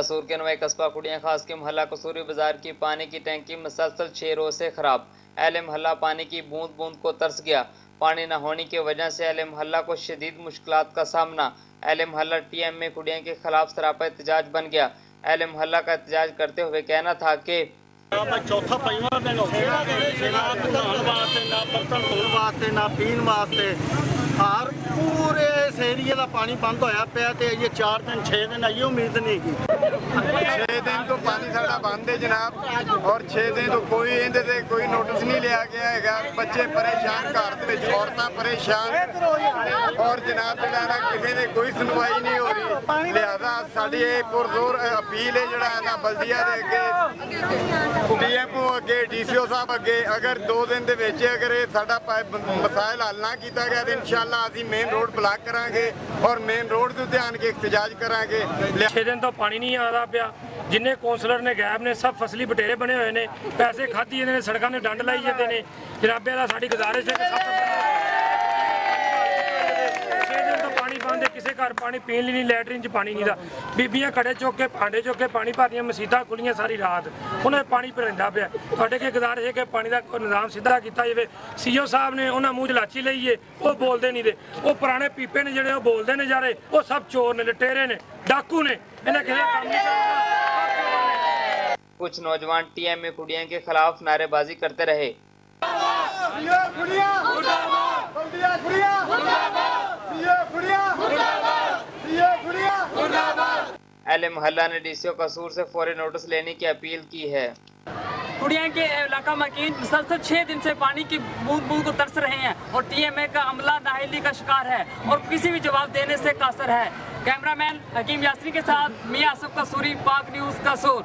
कसूर के नुमाई कस्बा कुड़ियाँ खास के मोहल्ला कसूरी बाजार की पानी की टैंकी मुसलसल 6 रोज से खराब। अहले मोहल्ला पानी की बूंद बूंद को तरस गया। पानी न होने की वजह से अहले मोहल्ला को शदीद मुश्किलात का सामना। अहले मोहल्ला टीएमए कुड़ियाँ के खिलाफ सरापा एहतजाज बन गया। अहले मोहल्ला का एहतजाज करते हुए कहना था कि चौथा पंजवा दिन हो गया ना नहाने वास्ते ना बर्तन धोने वास्ते ना पीने वास्ते हर पूरे इस एरिए का पानी बंद होया पिया ते ये 4 दिन 6 दिन आई उम्मीद नहीं की 6 दिन तो पानी साडा बंद है जनाब और 6 दिन तो कोई इहदे ते कोई नोटिस नहीं लिया गया है। बच्चे परेशान, घर दे विच औरतां परेशान और जनाब जिहड़ा ना किसी ने कोई सुनवाई नहीं हो रही। लिहाजा साडी पुरजोर अपील है जिहड़ा ना बल्दिया दे अगे डीएमओ अगे डीसीओ साहब अगे अगर 2 दिन दे विच अगर ये साडा मसाइल हल ना किया गया तो इंशाअल्लाह असीं मेन रोड ब्लॉक करांगे और मेन रोड के उत्ते आन के एहतजाज करांगे। 6 दिन तो पानी नहीं आता पिया। जिन्हें कौंसलर ने गैब ने सब फसली बटेरे बने हुए ने, पैसे खाधी जाते हैं, सड़कों ने डंड लाई जाते हैं। जनाबे दा साडी गुजारिश है कि 6 दिन तो पानी बंद है, किसी घर पानी पीने लिए नहीं, लैटरिन च पानी नहीं था। बीबियां कड़े चुक के भांडे चुक के पानी भरदियां, मसीतां खुलियां सारी रात, उन्हें पानी भरिंदा पिया। तुहाडे के गुजारिश है कि पानी का निज़ाम सीधा किया जाए। सीओ साहब ने उन्हें मूँह लाची लई है, वो बोलते नहीं दे। वो पुराने पीपे ने जिहड़े बोलते ने जारे, वो सब चोर ने, लटेरे ने, डाकू ने, इन्हें किसी काम नहीं करना। कुछ नौजवान टीएमए कुड़ियाँ के खिलाफ नारेबाजी करते रहे। अहले मोहल्ला ने डीसीओ कसूर से फौरी नोटिस लेने की अपील की है। कुड़ियाँ के इलाका मकीन मुसलसल 6 दिन से पानी की बूंद बूंद को तरस रहे हैं और टीएमए का अमला नाअहली का शिकार है और किसी भी जवाब देने से कासर है। कैमरामैन हकीम यासरी के साथ मियां आसिफ कसूरी, पाक न्यूज़ कसूर।